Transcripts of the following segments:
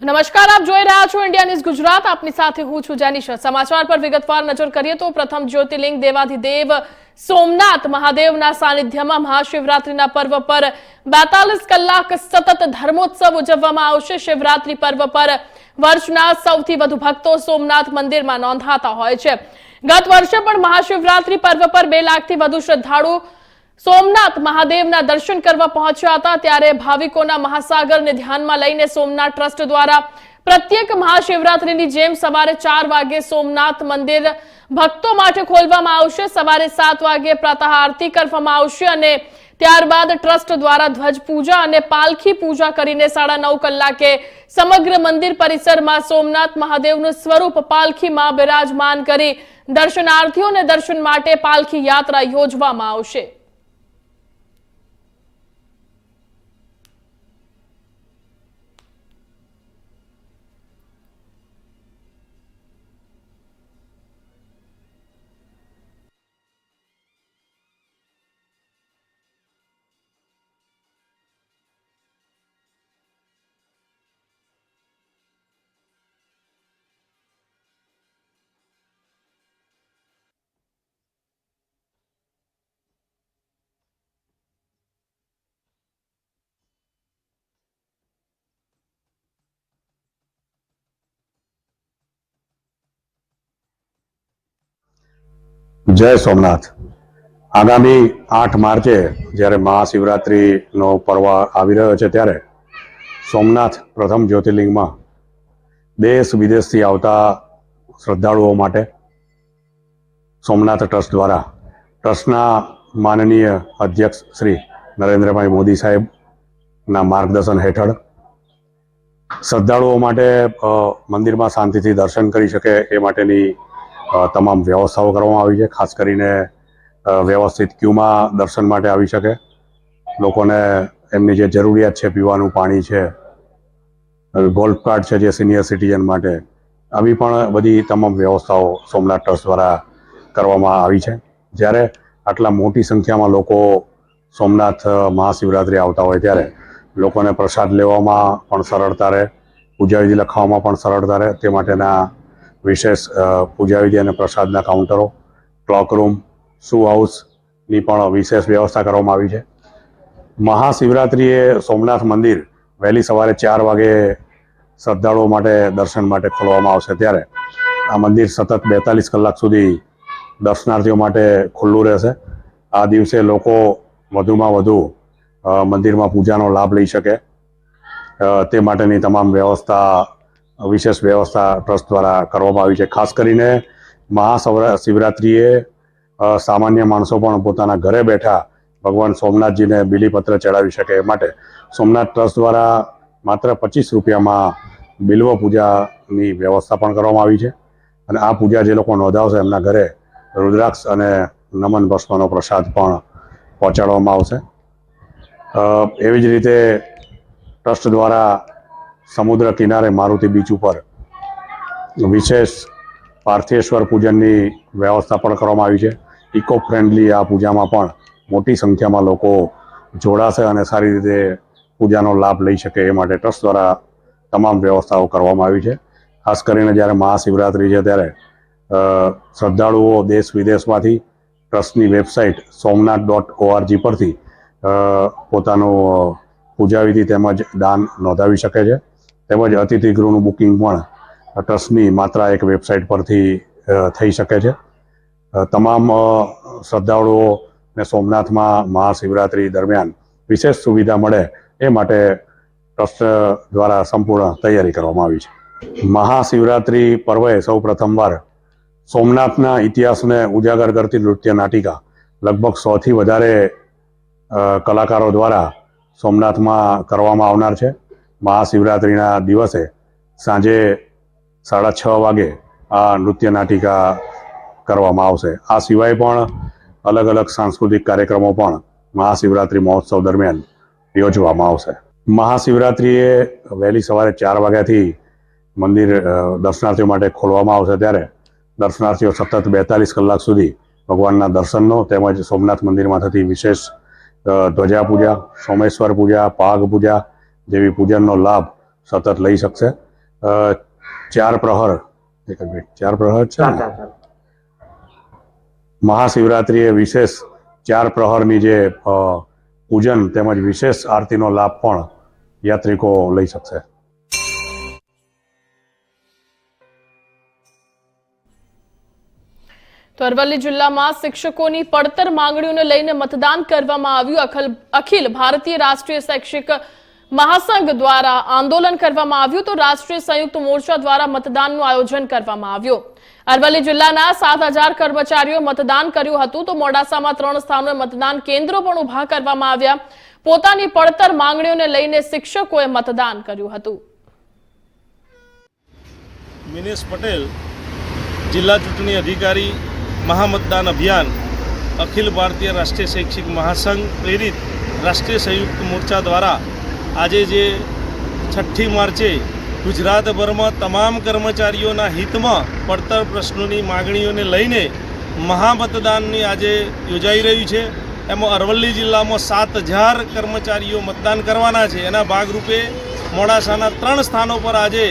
નમસ્કાર, આપ જોઈ રહ્યા છો ઇન્ડિયા ન્યૂઝ ગુજરાત। આપની સાથે હું છું જેનિશા। સમાચાર પર વિગતવાર નજર કરીએ તો પ્રથમ જ્યોતિર્લિંગ દેવાધિદેવ સોમનાથ મહાદેવના સાનિધ્યમાં મહાશિવરાત્રિના પર્વ પર 42 કલાક સતત ધર્મોત્સવ ઉજવવામાં આવશે। શિવરાત્રિ પર્વ પર વર્ષના સૌથી વધુ ભક્તો સોમનાથ મંદિરમાં નોંધાતા હોય છે। ગત વર્ષે પણ મહાશિવરાત્રિ પર્વ પર 2 લાખથી વધુ શ્રદ્ધાળુ સોમનાથ મહાદેવના દર્શન કરવા પહોંચ્યા હતા। ત્યારે ભાવિકોના મહાસાગરને ધ્યાનમાં લઈને સોમનાથ ટ્રસ્ટ દ્વારા પ્રત્યેક મહાશિવરાત્રિની જેમ સવારે 4 વાગે સોમનાથ મંદિર ભક્તો માટે ખોલવામાં આવશે। સવારે 7 વાગે પ્રાતઃ આરતી કરવામાં આવશે અને ત્યારબાદ ટ્રસ્ટ દ્વારા ધ્વજ પૂજા અને પાલખી પૂજા કરીને 9:30 કલાકે સમગ્ર મંદિર પરિસરમાં સોમનાથ મહાદેવનું સ્વરૂપ પાલખીમાં બિરાજમાન કરી દર્શનાર્થીઓને દર્શન માટે પાલખી યાત્રા યોજવામાં આવશે। જય સોમનાથ। આગામી 8 માર્ચે જ્યારે મહાશિવરાત્રિનો પર્વ આવી રહ્યો છે ત્યારે સોમનાથ પ્રથમ જ્યોતિર્લિંગમાં દેશ વિદેશથી આવતા શ્રદ્ધાળુઓ માટે સોમનાથ ટ્રસ્ટ દ્વારા ટ્રસ્ટના માનનીય અધ્યક્ષ શ્રી નરેન્દ્રભાઈ મોદી સાહેબના માર્ગદર્શન હેઠળ શ્રદ્ધાળુઓ માટે મંદિરમાં શાંતિથી દર્શન કરી શકે એ માટેની તમામ વ્યવસ્થાઓ કરવામાં આવી છે। ખાસ કરીને વ્યવસ્થિત ક્યુમાં દર્શન માટે આવી શકે, લોકોને એમની જે જરૂરિયાત છે, પીવાનું પાણી છે, ગોલ્ફ કાર્ટ છે જે સિનિયર સિટીઝન માટે, આવી પણ બધી તમામ વ્યવસ્થાઓ સોમનાથ ટ્રસ્ટ દ્વારા કરવામાં આવી છે। જ્યારે આટલા મોટી સંખ્યામાં લોકો સોમનાથ મહાશિવરાત્રિ આવતા હોય ત્યારે લોકોને પ્રસાદ લેવામાં પણ સરળતા રહે, પૂજાવિધિ લખાવવામાં પણ સરળતા રહે તે માટેના વિશેષ પૂજાવિધિ અને પ્રસાદના કાઉન્ટરો, ક્લોક રૂમ, શૂ હાઉસની પણ વિશેષ વ્યવસ્થા કરવામાં આવી છે। મહાશિવરાત્રિએ સોમનાથ મંદિર વહેલી સવારે 4 વાગે શ્રદ્ધાળુઓ માટે દર્શન માટે ખોલવામાં આવશે ત્યારે આ મંદિર સતત 42 કલાક સુધી દર્શનાર્થીઓ માટે ખુલ્લું રહેશે। આ દિવસે લોકો વધુમાં વધુ મંદિરમાં પૂજાનો લાભ લઈ શકે તે માટેની તમામ વિશેષ વ્યવસ્થા ટ્રસ્ટ દ્વારા કરવામાં આવી છે। ખાસ કરીને મહાશિવરાત્રિએ સામાન્ય માણસો પણ પોતાના ઘરે બેઠા ભગવાન સોમનાથજીને બિલીપત્ર ચડાવી શકે એ માટે સોમનાથ ટ્રસ્ટ દ્વારા માત્ર 25 રૂપિયામાં બિલ્વ પૂજાની વ્યવસ્થા પણ કરવામાં આવી છે અને આ પૂજા જે લોકો નોંધાવશે એમના ઘરે રુદ્રાક્ષ અને નમન ભસ્મનો પ્રસાદ પણ પહોંચાડવામાં આવશે। એવી જ રીતે ટ્રસ્ટ દ્વારા સમુદ્ર કિનારે મારુતિ બીચ ઉપર વિશેષ પાર્થેશ્વર પૂજનની વ્યવસ્થા પણ કરવામાં આવી છે। ઇકો ફ્રેન્ડલી આ પૂજામાં પણ મોટી સંખ્યામાં લોકો જોડાશે અને સારી રીતે પૂજાનો લાભ લઈ શકે એ માટે ટ્રસ્ટ દ્વારા તમામ વ્યવસ્થાઓ કરવામાં આવી છે। ખાસ કરીને જ્યારે મહાશિવરાત્રિ છે ત્યારે શ્રદ્ધાળુઓ દેશ વિદેશમાંથી ટ્રસ્ટની વેબસાઇટ somnath.org પરથી પોતાનું પૂજાવિધિ તેમજ દાન નોંધાવી શકે છે। તેમજ અતિથિ ગૃહનું બુકિંગ પણ ટ્રસ્ટની માત્ર એક વેબસાઇટ પરથી થઈ શકે છે। તમામ શ્રદ્ધાળુઓને સોમનાથમાં મહાશિવરાત્રિ દરમિયાન વિશેષ સુવિધા મળે એ માટે ટ્રસ્ટ દ્વારા સંપૂર્ણ તૈયારી કરવામાં આવી છે। મહાશિવરાત્રિ પર્વે સૌ પ્રથમવાર સોમનાથના ઇતિહાસને ઉજાગર કરતી નૃત્ય નાટિકા લગભગ 100થી વધારે કલાકારો દ્વારા સોમનાથમાં કરવામાં આવનાર છે। મહાશિવરાત્રિના દિવસે સાંજે 6:30 વાગે આ નૃત્ય નાટિકા કરવામાં આવશે। આ સિવાય પણ અલગ અલગ સાંસ્કૃતિક કાર્યક્રમો પણ મહાશિવરાત્રિ મહોત્સવ દરમિયાન યોજવામાં આવશે। મહાશિવરાત્રિએ વહેલી સવારે 4 વાગ્યાથી મંદિર દર્શનાર્થીઓ માટે ખોલવામાં આવશે ત્યારે દર્શનાર્થીઓ સતત 42 કલાક સુધી ભગવાનના દર્શનનો તેમજ સોમનાથ મંદિરમાં થતી વિશેષ ધ્વજા પૂજા, સોમેશ્વર પૂજા, પાગ પૂજા જેવી પૂજનનો લાભ સતત લઈ શકશે। ચાર પ્રહર એક જ મિનિટ, ચાર પ્રહર છે ને? મહાશિવરાત્રિએ વિશેષ ચાર પ્રહરની જે પૂજન તેમજ વિશેષ આરતીનો લાભ પણ યાત્રિકો લઈ શકશે. તો અરવલ્લી જિલ્લામાં શિક્ષકોની પડતર માંગણીઓને લઈને મતદાન કરવામાં આવ્યું. અખિલ ભારતીય રાષ્ટ્રીય શૈક્ષિક મહાસંઘ દ્વારા આંદોલન કરવામાં આવ્યું તો રાષ્ટ્રીય સંયુક્ત મોરચા દ્વારા મતદાનનું આયોજન કરવામાં આવ્યું. અરવલ્લી જિલ્લાના 7,000 કર્મચારીઓ મતદાન કર્યું હતું તો મોડાસામાં 3 સ્થાનોએ મતદાન કેન્દ્રો પણ ઉભા કરવામાં આવ્યા. પોતાની પડતર માંગણીઓને લઈને શિક્ષકોએ મતદાન કર્યું હતું. મિનેશ પટેલ, જિલ્લા ચૂંટણી અધિકારી, મહામતદાન અભિયાન, અખિલ ભારતીય રાષ્ટ્રીય શૈક્ષિક મહાસંઘ પ્રેરિત રાષ્ટ્રીય સંયુક્ત મોરચા દ્વારા આજે જે 6ઠ્ઠી માર્ચે ગુજરાતભરમાં તમામ કર્મચારીઓના હિતમાં પડતર પ્રશ્નોની માગણીઓને લઈને મહામતદાનની આજે યોજાઈ રહ્યું છે. એમાં અરવલ્લી જિલ્લામાં 7,000 કર્મચારીઓ મતદાન કરવાના છે. એના ભાગરૂપે મોડાસાના 3 સ્થાનો પર આજે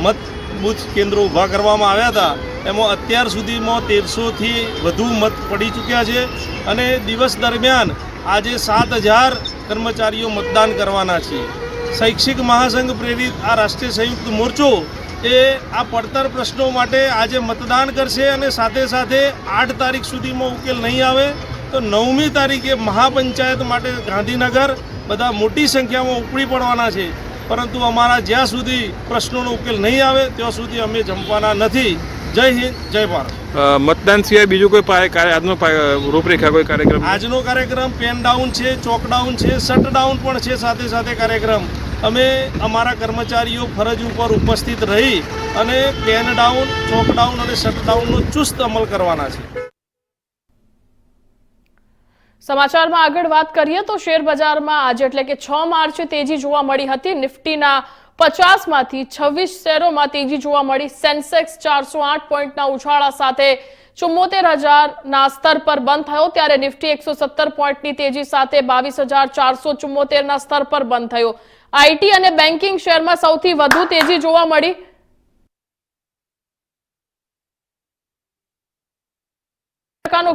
મત બૂથ કેન્દ્રો ઊભા કરવામાં આવ્યા હતા. એમાં અત્યાર સુધીમાં 1300થી વધુ મત પડી ચૂક્યા છે અને દિવસ દરમિયાન આજે 7,000 કર્મચારીઓ મતદાન કરવાના છે. શૈક્ષિક મહાસંઘ પ્રેરિત આ રાષ્ટ્રીય સંયુક્ત મોરચો એ આ પડતર પ્રશ્નો માટે આજે મતદાન કરશે અને સાથે સાથે 8 તારીખ સુધીમાં ઉકેલ નહીં આવે તો 9મી તારીખે મહાપંચાયત માટે ગાંધીનગર બધા મોટી સંખ્યામાં ઉપડી પડવાના છે. પરંતુ અમારા જ્યાં સુધી પ્રશ્નોનો ઉકેલ નહીં આવે ત્યાં સુધી અમે જંપવાના નથી. જય હિન્દ, જય ભારત. મતદાન સિવાય બીજું કોઈ આજનો રૂપરેખા કોઈ કાર્યક્રમ? આજનો કાર્યક્રમ પેન ડાઉન છે, ચોક ડાઉન છે, શટ ડાઉન પણ છે. સાથે સાથે કાર્યક્રમ અમે અમારા કર્મચારીઓ ફરજ ઉપર ઉપસ્થિત રહી અને પેન ડાઉન, ચોક ડાઉન અને શટ ડાઉનનો ચુસ્ત અમલ કરવાના છે. સમાચારમાં આગળ વાત કરીએ તો શેર બજારમાં આજે એટલે કે 6 માર્ચે તેજી જોવા મળી હતી. નિફ્ટીના 50માંથી 26 શેરોમાં તેજી જોવા મળી. સેન્સેક્સ 408 પોઈન્ટના ઉછાળા સાથે 74,000ના સ્તર પર બંધ થયો ત્યારે નિફ્ટી 117 પોઈન્ટની તેજી સાથે 22,474ના સ્તર પર બંધ થયો. આઈટી અને બેન્કિંગ શેરમાં સૌથી વધુ તેજી જોવા મળી.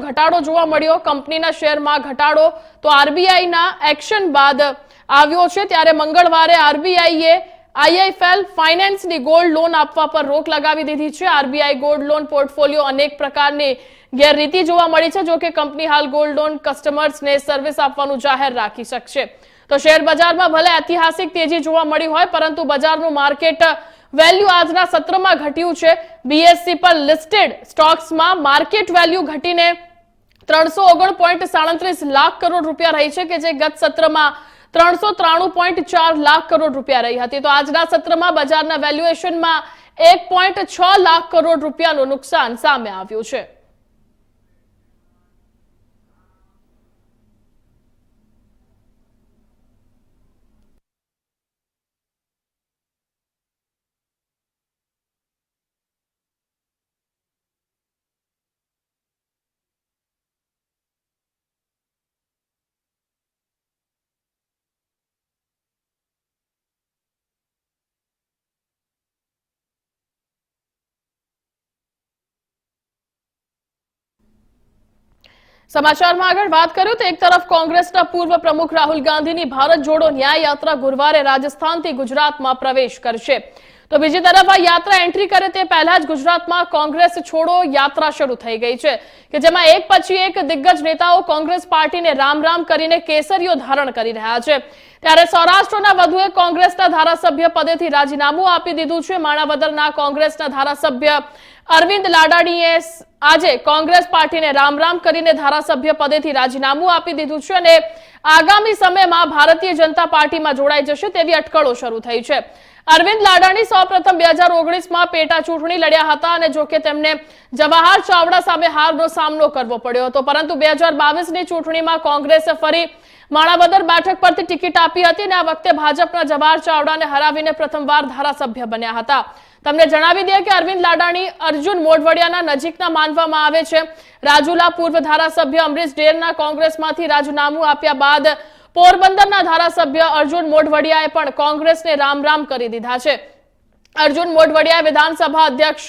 ઘટાડો જોવા મળ્યો. કંપનીના શેરમાં ઘટાડો તો આરબીઆઈના એક્શન બાદ આવ્યો છે ત્યારે મંગળવારે આરબીઆઈએ આઈઆઈએફએલ ફાઇનાન્સની ગોલ્ડ લોન આપવા પર રોક લગાવી દીધી છે. આરબીઆઈ ગોલ્ડ લોન પોર્ટફોલિયો અનેક પ્રકારની ગેરરીતિ જોવા મળી છે. જો કે કંપની હાલ ગોલ્ડ લોન કસ્ટમર્સને સર્વિસ આપવાનું જાહેર રાખી શકશે. તો શેર બજારમાં ભલે ઐતિહાસિક તેજી જોવા મળી હોય પરંતુ બજારનું માર્કેટ વેલ્યુ આજના સત્રમાં ઘટ્યું છે. બીએસસી પર લિસ્ટેડ સ્ટોક્સમાં માર્કેટ વેલ્યુ ઘટીને 349.37 લાખ કરોડ રૂપિયા રહી છે કે જે ગત સત્રમાં 393.4 લાખ કરોડ રૂપિયા રહી હતી. તો આજના સત્રમાં બજારના વેલ્યુએશનમાં 1.6 લાખ કરોડ રૂપિયાનું નુકસાન સામે આવ્યું છે. સમાચારમાં આગળ વાત કરીએ તો એક તરફ કોંગ્રેસના પૂર્વ પ્રમુખ રાહુલ ગાંધીની ભારત જોડો ન્યાય યાત્રા ગુરુવારે રાજસ્થાનથી ગુજરાતમાં પ્રવેશ કરશે તો બીજી તરફ આ યાત્રા એન્ટ્રી કરે તે પહેલા જ ગુજરાતમાં કોંગ્રેસ છોડો યાત્રા શરૂ થઈ ગઈ છે કે જેમાં એક પછી એક દિગ્ગજ નેતાઓ કોંગ્રેસ પાર્ટીને રામ રામ કરીને કેસરીઓ ધારણ કરી રહ્યા છે. ત્યારે સૌરાષ્ટ્રના વધુ એક કોંગ્રેસના ધારાસભ્ય પદેથી રાજીનામું આપી દીધું છે. માણાવદરના કોંગ્રેસના ધારાસભ્ય અરવિંદ લાડાણીએ આજે કોંગ્રેસ પાર્ટીને રામ રામ કરીને ધારાસભ્ય પદેથી રાજીનામું આપી દીધું છે અને આગામી સમયમાં ભારતીય જનતા પાર્ટીમાં જોડાઈ જશે તેવી અટકળો શરૂ થઈ છે. અરવિંદ લાડાણી સૌપ્રથમ 2019માં પેટા ચૂંટણી લડ્યા હતા અને જો કે તેમને જવાહર ચાવડા સામે હારનો સામનો કરવો પડ્યો હતો પરંતુ 2022ની ચૂંટણીમાં કોંગ્રેસે ફરી માણાવદર બેઠક પરથી ટિકિટ આપી હતી અને આ વખતે ભાજપના જવાહર ચાવડાને હરાવીને પ્રથમવાર ધારાસભ્ય બન્યા હતા. તમને જણાવી દઈએ કે અરવિંદ લાડાણી અર્જુન મોઢવાડિયાના નજીકના માનવામાં આવે છે. રાજુલા પૂર્વ ધારાસભ્ય અમરીશ ડેરના કોંગ્રેસમાંથી રાજીનામું આપ્યા બાદ પોરબંદરના ધારાસભ્ય અર્જુન મોઢવાડિયાએ પણ કોંગ્રેસને રામ રામ કરી દીધા છે. અર્જુન મોઢવડિયાએ વિધાનસભા અધ્યક્ષ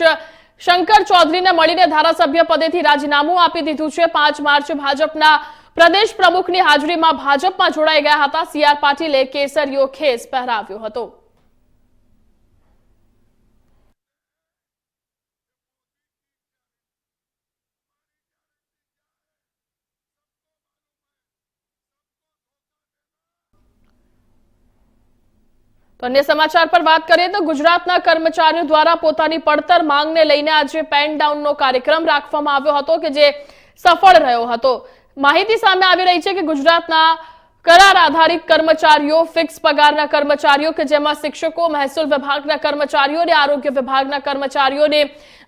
શંકર ચૌધરીને મળીને ધારાસભ્ય પદેથી રાજીનામું આપી દીધું છે। 5 માર્ચે ભાજપના પ્રદેશ પ્રમુખની હાજરીમાં ભાજપમાં જોડાઈ ગયા હતા। CR પાટીલે કેસરીયો ખેસ પહેરાવ્યો હતો। તો અન્ય સમાચાર પર વાત કરીએ તો ગુજરાતના કર્મચારીઓ દ્વારા પોતાની પડતર માંગને લઈને આજે પેન ડાઉનનો કાર્યક્રમ રાખવામાં આવ્યો હતો કે જે સફળ રહ્યો હતો। માહિતી સામે આવી રહી છે કે ગુજરાતના કરાર આધારિત કર્મચારીઓ, ફિક્સ પગારના કર્મચારીઓ કે જેમાં શિક્ષકો, મહેસૂલ વિભાગના કર્મચારીઓ અને આરોગ્ય વિભાગના કર્મચારીઓને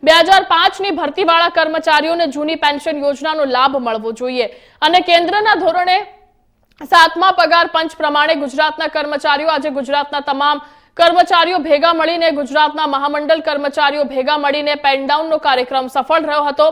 2005ની ભરતીવાળા કર્મચારીઓને જૂની પેન્શન યોજનાનો લાભ મળવો જોઈએ અને કેન્દ્રના ધોરણે 7મા પગાર પંચ પ્રમાણે ગુજરાતના કર્મચારીઓ આજે ગુજરાતના તમામ કર્મચારીઓ ભેગા મળીને ગુજરાતના મહામંડળ કર્મચારીઓ ભેગા મળીને પેન ડાઉનનો કાર્યક્રમ સફળ રહ્યો હતો।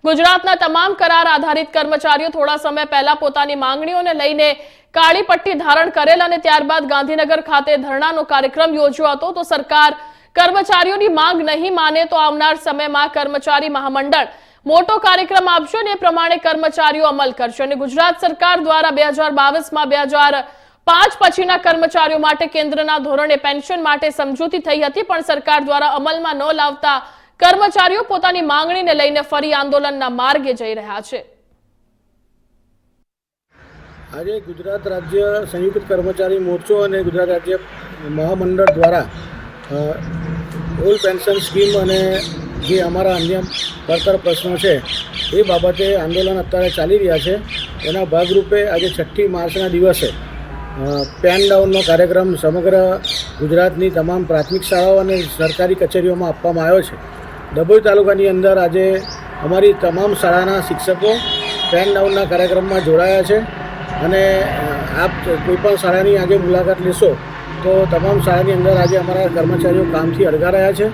ગુજરાતના તમામ કરાર આધારિત કર્મચારીઓ થોડા સમય પહેલા પોતાની માંગણીઓને લઈને કાળી પટ્ટી ધારણ કરેલ અને ત્યારબાદ ગાંધીનગર ખાતે ધરણાનો કાર્યક્રમ યોજ્યો હતો। તો સરકાર કર્મચારીઓની માંગ નહીં માને તો આવનાર સમયમાં કર્મચારી મહામંડળ મોટો કાર્યક્રમ આપશે અને એ પ્રમાણે કર્મચારીઓ અમલ કરશે અને ગુજરાત સરકાર દ્વારા 2022માં 2005 પછીના કર્મચારીઓ માટે કેન્દ્રના ધોરણે પેન્શન માટે સમજૂતી થઈ હતી, પણ સરકાર દ્વારા અમલમાં ન લાવતા કર્મચારીઓ પોતાની માંગણીને લઈને ફરી આંદોલનના માર્ગે જઈ રહ્યા છે। આજે ગુજરાત રાજ્ય સંયુક્ત કર્મચારી મોરચો અને ગુજરાત રાજ્ય મહામંડળ દ્વારા ઓલ્ડ પેન્શન સ્કીમ અને જે અમારા અન્ય પડતર પ્રશ્નો છે એ બાબતે આંદોલન અત્યારે ચાલી રહ્યા છે। એના ભાગરૂપે આજે 6મી માર્ચના દિવસે પેન ડાઉનનો કાર્યક્રમ સમગ્ર ગુજરાતની તમામ પ્રાથમિક શાળાઓ અને સરકારી કચેરીઓમાં આપવામાં આવ્યો છે। ડભોઈ તાલુકાની અંદર આજે અમારી તમામ શાળાના શિક્ષકો પેન ડાઉનના કાર્યક્રમમાં જોડાયા છે અને આપ કોઈપણ શાળાની આજે મુલાકાત લેશો તો તમામ શાળાની અંદર આજે અમારા કર્મચારીઓ કામથી અળગા રહ્યા છે।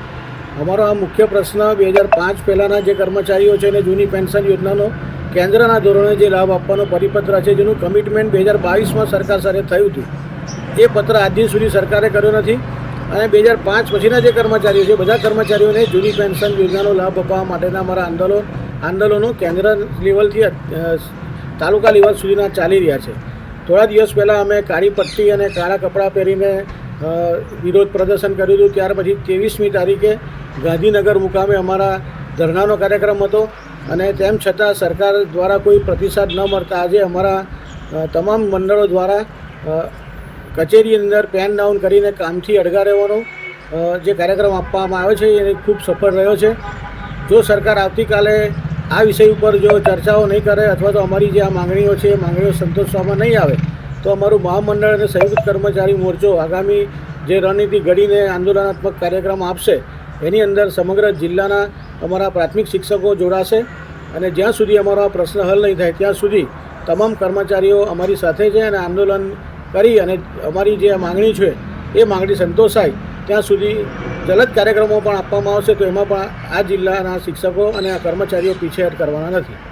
અમારો આ મુખ્ય પ્રશ્ન 2005 પહેલાંના જે કર્મચારીઓ છે એને જૂની પેન્શન યોજનાનો કેન્દ્રના ધોરણે જે લાભ આપવાનો પરિપત્ર છે જેનું કમિટમેન્ટ 2022માં સરકાર સાથે થયું હતું, એ પત્ર આજ દિન સુધી સરકારે કર્યો નથી અને 2005 પછીના જે કર્મચારીઓ છે બધા કર્મચારીઓને જૂની પેન્શન યોજનાનો લાભ આપવા માટેના અમારા આંદોલનો કેન્દ્ર લેવલથી તાલુકા લેવલ સુધીના ચાલી રહ્યા છે। થોડા દિવસ પહેલાં અમે કાળી પટ્ટી અને કાળા કપડાં પહેરીને વિરોધ પ્રદર્શન કર્યું હતું। ત્યાર પછી 23મી તારીખે ગાંધીનગર મુકામે અમારા ધરણાનો કાર્યક્રમ હતો અને તેમ છતાં સરકાર દ્વારા કોઈ પ્રતિસાદ ન મળતા આજે અમારા તમામ મંડળો દ્વારા કચેરી અંદર પેન ડાઉન કરીને કામથી અળગા રહેવાનો જે કાર્યક્રમ આપવામાં આવ્યો છે એ ખૂબ સફળ રહ્યો છે। જો સરકાર આવતીકાલે આ વિષય ઉપર જો ચર્ચાઓ નહીં કરે અથવા તો અમારી જે આ માંગણીઓ છે એ માંગણીઓ સંતોષવામાં નહીં આવે તો અમારું મહામંડળ અને સંયુક્ત કર્મચારી મોરચો આગામી જે રણનીતિ ઘડીને આંદોલનાત્મક કાર્યક્રમ આપશે એની અંદર સમગ્ર જિલ્લાના અમારા પ્રાથમિક શિક્ષકો જોડાશે અને જ્યાં સુધી અમારો આ પ્રશ્ન હલ નહીં થાય ત્યાં સુધી તમામ કર્મચારીઓ અમારી સાથે છે અને આંદોલન કરી અને અમારી જે માંગણી છે એ માંગણી સંતોષાય ત્યાં સુધી જલદ કાર્યક્રમો પણ આપવામાં આવશે। તો એમાં પણ આ જિલ્લાના શિક્ષકો અને આ કર્મચારીઓ પીછેહટ કરવાના નથી।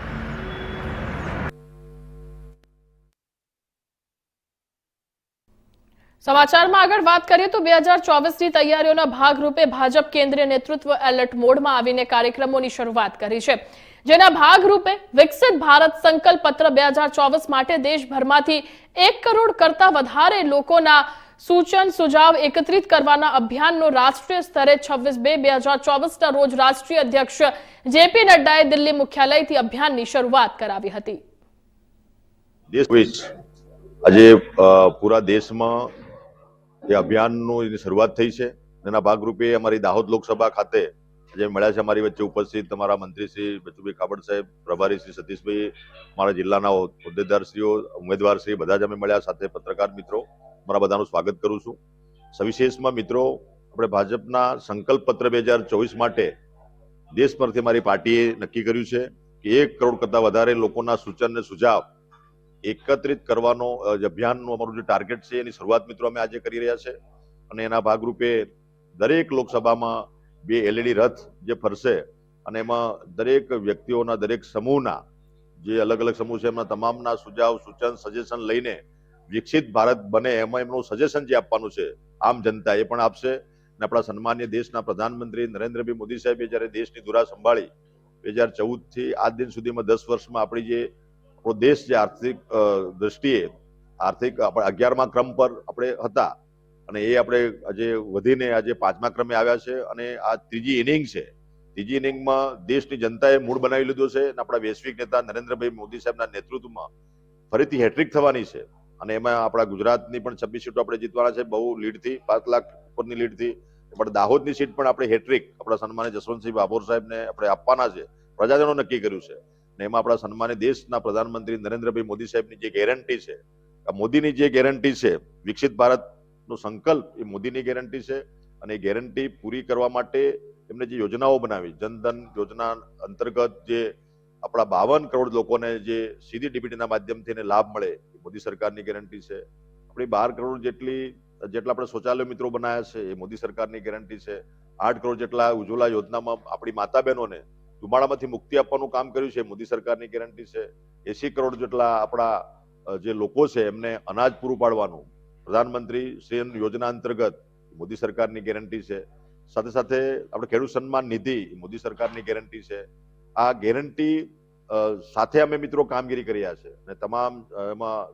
સમાચારમાં આગળ વાત કરીએ તો 2024ની તૈયારીઓના ભાગરૂપે ભાજપ કેન્દ્રીય નેતૃત્વ એલર્ટ મોડમાં આવીને કાર્યક્રમોની શરૂઆત કરી છે, જેના ભાગરૂપે વિકસિત ભારત સંકલ્પ પત્ર 2024 માટે દેશભરમાંથી 1 કરોડ કરતા વધારે લોકોના સૂચન સુઝાવ એકત્રિત કરવાના અભિયાનનો રાષ્ટ્રીય સ્તરે 26/2/2024ના રોજ રાષ્ટ્રીય અધ્યક્ષ જેપી નડ્ડાએ દિલ્હી મુખ્યાલયથી અભિયાનની શરૂઆત કરાવી હતી। આજે પૂરા દેશમાં જે અભિયાનની શરૂઆત થઈ છે એના ભાગરૂપે અમારી દાહોદ લોકસભા ખાતે જે મળ્યા છે અમારી વચ્ચે ઉપસ્થિત અમારા મંત્રી શ્રી બચુભાઈ ખાબડ સાહેબ, પ્રભારી શ્રી સતીશભાઈ, મારા જિલ્લાના હોદ્દેદારશ્રીઓ, ઉમેદવારશ્રી બધા જ અમે મળ્યા, સાથે પત્રકાર મિત્રો, મારા બધાનું સ્વાગત કરું છું। સવિશેષમાં મિત્રો, આપણે ભાજપના સંકલ્પ પત્ર 2024 માટે દેશભરથી મારી પાર્ટીએ નક્કી કર્યું છે કે 1 કરોડ કરતાં વધારે લોકોના સૂચન અને સુઝાવ એકત્રિત કરવાનો અભિયાનનું અમારું જે ટાર્ગેટ છે એની શરૂઆત મિત્રો અમે આજે કરી રહ્યા છે અને એના ભાગરૂપે દરેક લોકસભામાં 2 LED રથ જે ફરશે અને એમાં દરેક વ્યક્તિઓના, દરેક સમૂહના જે અલગ અલગ સમૂહ છે એમના તમામના સુઝાવ, સૂચન, સજેશન લઈને વિકસિત ભારત બને એમાં એમનું સજેશન જે આપવાનું છે આમ જનતા એ પણ આપશે અને આપણા સન્માનીય દેશના પ્રધાનમંત્રી નરેન્દ્રભાઈ મોદી સાહેબે જ્યારે દેશની ધુરા સંભાળી 2014થી આજ દિન સુધીમાં 10 વર્ષમાં આપણી જે આપણો દેશ જે આર્થિક દ્રષ્ટિએ આર્થિક આપણે 11મા ક્રમ પર આપણે હતા અને એ આપણે આજે વધીને આજે 5મા ક્રમે આવ્યા છે અને આ ત્રીજી ઇનિંગ છે. ત્રીજી ઇનિંગમાં દેશની જનતાએ મૂળ બનાવી લીધો છે અને આપણા વૈશ્વિક નેતા નરેન્દ્રભાઈ મોદી સાહેબના નેતૃત્વમાં ફરીથી હેટ્રિક થવાની છે અને એમાં આપણા ગુજરાતની પણ 26 સીટો આપણે જીતવાના છે બહુ લીડથી 5 લાખ ઉપરની લીડથી. પણ દાહોદની સીટ પણ આપણે હેટ્રિક આપણા સન્માનિત જસવંતસિંહ ભાભોર સાહેબને આપણે આપવાના છે, પ્રજાજનો નક્કી કર્યું છે. અને એમાં આપણા સન્માનિત દેશના પ્રધાનમંત્રી નરેન્દ્રભાઈ મોદી સાહેબની જે ગેરંટી છે, આ મોદીની જે ગેરંટી છે, વિકસિત ભારતનો સંકલ્પ એ મોદીની ગેરંટી છે અને એ ગેરંટી પૂરી કરવા માટે એમને જે યોજનાઓ બનાવી, જનધન યોજના અંતર્ગત જે આપણા 52 કરોડ લોકોને જે સીધી ડીબીટીના માધ્યમથી એને લાભ મળે એ મોદી સરકારની ગેરંટી છે. આપણી 12 કરોડ જેટલા આપણે શૌચાલય મિત્રો બનાવ્યા છે એ મોદી સરકારની ગેરંટી છે. 8 કરોડ જેટલા ઉજ્જવલા યોજનામાં આપણી માતા બહેનોને ધુમાડામાંથી મુક્તિ આપવાનું કામ કર્યું છે, મોદી સરકારની ગેરંટી છે. 80 કરોડ જેટલા આપણા જે લોકો છે એમને અનાજ પૂરું પાડવાનું પ્રધાનમંત્રી શ્રી યોજના અંતર્ગત મોદી સરકારની ગેરંટી છે. સાથે સાથે આપણે ખેડૂત સન્માન નિધિ મોદી સરકારની ગેરંટી છે. આ ગેરંટી સાથે અમે મિત્રો કામગીરી કર્યા છે અને તમામ એમાં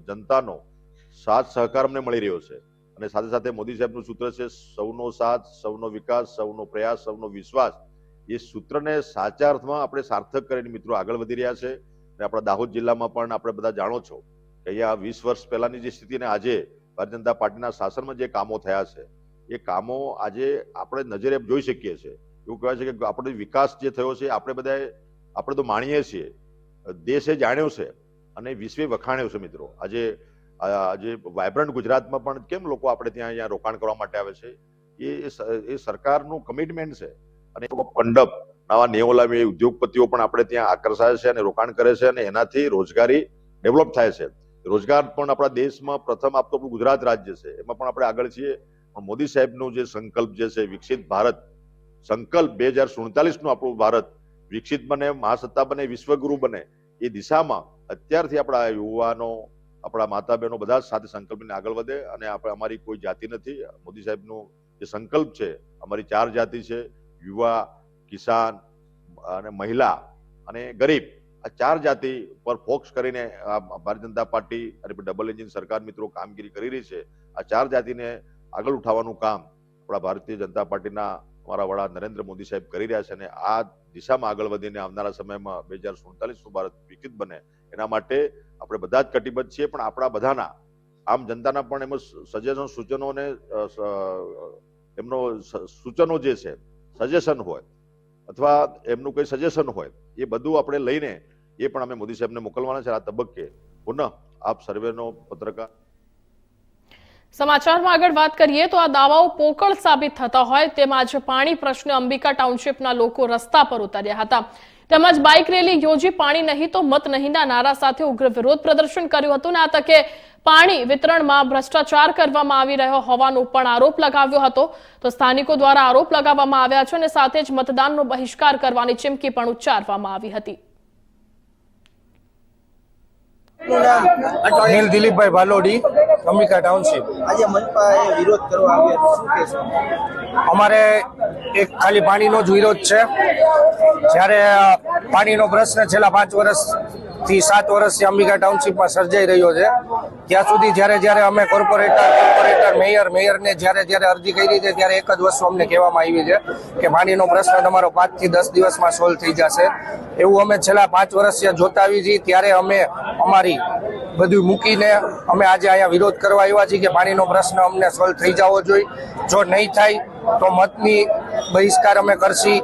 જનતાનો સાથ સહકાર અમને મળી રહ્યો છે. અને સાથે સાથે મોદી સાહેબનું સૂત્ર છે સૌનો સાથ, સૌનો વિકાસ, સૌનો પ્રયાસ, સૌનો વિશ્વાસ. એ સૂત્રને સાચા અર્થમાં આપણે સાર્થક કરીને મિત્રો આગળ વધી રહ્યા છે. અને આપણા દાહોદ જિલ્લામાં પણ આપણે બધા જાણો છો કે અહીંયા 20 વર્ષ પહેલાની જે સ્થિતિને આજે ભારતીય જનતા પાર્ટીના શાસનમાં જે કામો થયા છે એ કામો આજે આપણે નજરે જોઈ શકીએ છીએ. એવું કહેવાય છે કે આપણો વિકાસ જે થયો છે આપણે તો માણીએ છીએ, દેશે જાણ્યો છે અને વિશ્વે વખાણ્યો છે મિત્રો. આજે વાયબ્રન્ટ ગુજરાતમાં પણ કેમ લોકો આપણે ત્યાં અહીંયા રોકાણ કરવા માટે આવે છે, એ સરકારનું કમિટમેન્ટ છે. અને મંડપ નવા નેવલામી ઉદ્યોગપતિઓ પણ આપણે ત્યાં આકર્ષાય છે અને રોકાણ કરે છે અને એનાથી રોજગારી ડેવલપ થાય છે. રોજગાર પણ આપણા દેશમાં પ્રથમ આપતો આપણું ગુજરાત રાજ્ય છે, એમાં પણ આપણે આગળ છીએ. પણ મોદી સાહેબનું જે સંકલ્પ જે છે વિકસિત ભારત સંકલ્પ 2047નું આપણું ભારત વિકસિત બને, મહાસત્તા બને, વિશ્વગુરુ બને, એ દિશામાં અત્યારથી આપણા યુવાનો, આપણા માતા બહેનો બધા જ સાથે સંકલ્પને આગળ વધે. અને આપણે અમારી કોઈ જાતિ નથી, મોદી સાહેબનું જે સંકલ્પ છે અમારી 4 જાતિ છે, યુવા, કિસાન અને મહિલા અને ગરીબ. આ 4 જાતિ પર ફોકસ કરીને ભારતીય જનતા પાર્ટી અને ડબલ એન્જિન સરકાર મિત્રો કામગીરી કરી રહી છે. આ 4 જાતિને આગળ ઉઠાવવાનું કામ આપણા ભારતીય જનતા પાર્ટીના અમારા વડા નરેન્દ્ર મોદી સાહેબ કરી રહ્યા છે. અને આ દિશામાં આગળ વધીને આવનારા સમયમાં 2047નું ભારત વિકસિત બને એના માટે આપણે બધા જ કટિબદ્ધ છીએ. પણ આપણા બધાના આમ જનતાના પણ એમાં સજેશન સૂચનો અને એમનો સૂચનો જે છે, સજેશન હોય અથવા એમનું કોઈ સજેશન હોય, એ બધું આપણે લઈને એ પણ અમે મોદી સાહેબને મોકલવાના છે. આ તબક્કે પુનઃ આપ સર્વેનો પત્રકાર. સમાચારમાં આગળ વાત કરીએ તો આ દાવાઓ પોકળ સાબિત થતા હોય તેમ આજે પાણી પ્રશ્ને અંબિકા ટાઉનશીપના લોકો રસ્તા પર ઉતર્યા હતા. તેમજ બાઇક રેલી યોજી પાણી નહીં તો મત નહીંના નારા સાથે ઉગ્ર વિરોધ પ્રદર્શન કર્યું હતું. આ તકે પાણી વિતરણમાં ભ્રષ્ટાચાર કરવામાં આવી રહ્યો હોવાનો પણ આરોપ લગાવ્યો હતો. તો સ્થાનિકો દ્વારા આરોપ લગાવવામાં આવ્યા છે અને સાથે જ મતદાનનો બહિષ્કાર કરવાની ચીમકી પણ ઉચ્ચારવામાં આવી હતી. અનિલ દિલીપભાઈ ભાલોડી, અંબિકા ટાઉનશીપ. આજે મનપાએ વિરોધ કરવા આવ્યા, શું કહેશો? અમારે એક ખાલી પાણીનો જ વિરોધ છે. જ્યારે પાણીનો પ્રશ્ન છેલ્લા 5 વર્ષથી 7 વર્ષથી અંબિકા ટાઉનશીપમાં સર્જાઈ રહ્યો છે, ત્યાં સુધી જ્યારે અમે કોર્પોરેટર મેયરને જ્યારે અરજી કરી છે ત્યારે એક જ વસ્તુ અમને કહેવામાં આવી છે કે પાણીનો પ્રશ્ન તમારો 5 થી 10 દિવસમાં સોલ્વ થઈ જશે. એવું અમે છેલ્લા 5 વર્ષથી જોતા આવી છીએ. ત્યારે અમે અમારી બધું મૂકીને અમે આજે અહીંયા વિરોધ કરવા આવ્યા છીએ કે પાણીનો પ્રશ્ન અમને સોલ્વ થઈ જવો જોઈએ. જો નહીં થાય તો મતની બહિષ્કાર અમે કરશી.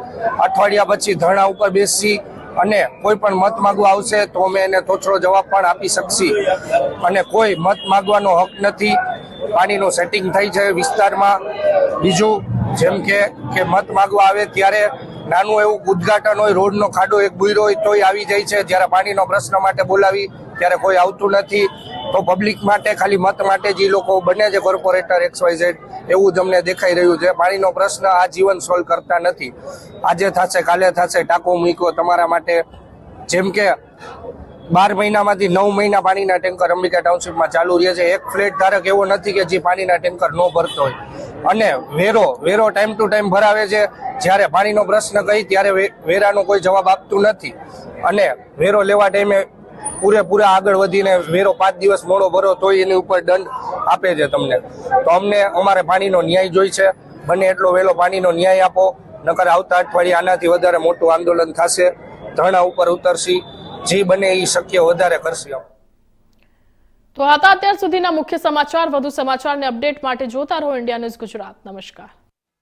અઠવાડિયા પછી ધરણા ઉપર બેસશી અને કોઈ પણ મત માગવા આવશે તો અમે એને તોછડો જવાબ પણ આપી શકશી. અને કોઈ મત માગવાનો હક નથી. પાણીનું સેટિંગ થઈ છે વિસ્તારમાં. બીજું જેમ કે મત માગવા આવે ત્યારે નાનું એવું ઉદ્ઘાટન હોય, રોડનો ખાડો એક બુયરો હોય તોય આવી જાય છે. જ્યારે પાણીનો પ્રશ્ન માટે બોલાવી ત્યારે કોઈ આવતું નથી. તો પબ્લિક માટે ખાલી મત માટે જે લોકો બને છે કોર્પોરેટર XYZ, એવું જ અમને દેખાઈ રહ્યું છે. પાણીનો પ્રશ્ન આ જીવન સોલ્વ કરતા નથી. આજે થશે, કાલે થશે, ટાંકો મૂક્યો તમારા માટે. જેમ કે 12 મહિનામાંથી 9 મહિના પાણીના ટેન્કર અંબિકા ટાઉનશીપમાં ચાલુ રહે છે. એક ફ્લેટ ધારક એવો નથી કે જે પાણીના ટેન્કર ન ભરતો હોય. અને વેરો ટાઈમ ટુ ટાઈમ ભરાવે છે. જ્યારે પાણીનો પ્રશ્ન કહી ત્યારે વેરાનો કોઈ જવાબ આપતું નથી અને વેરો લેવા ટાઈમે પૂરેપૂરા આગળ વધીને વેરો 5 દિવસ મોડો ભરો તોય એની ઉપર દંડ આપે છે તમને. તો અમને અમારે પાણીનો ન્યાય જોઈ છે. બને એટલો વહેલો પાણીનો ન્યાય આપો, નકર આવતા અઠવાડિયે આનાથી વધારે મોટું આંદોલન થશે, ધરણા ઉપર ઉતરશી, જે બને એ શક્ય વધારે કરશે. તો હતા અત્યાર સુધીના મુખ્ય સમાચાર. વધુ સમાચારને અપડેટ માટે જોતા રહો ઇન્ડિયા ન્યૂઝ ગુજરાત. નમસ્કાર.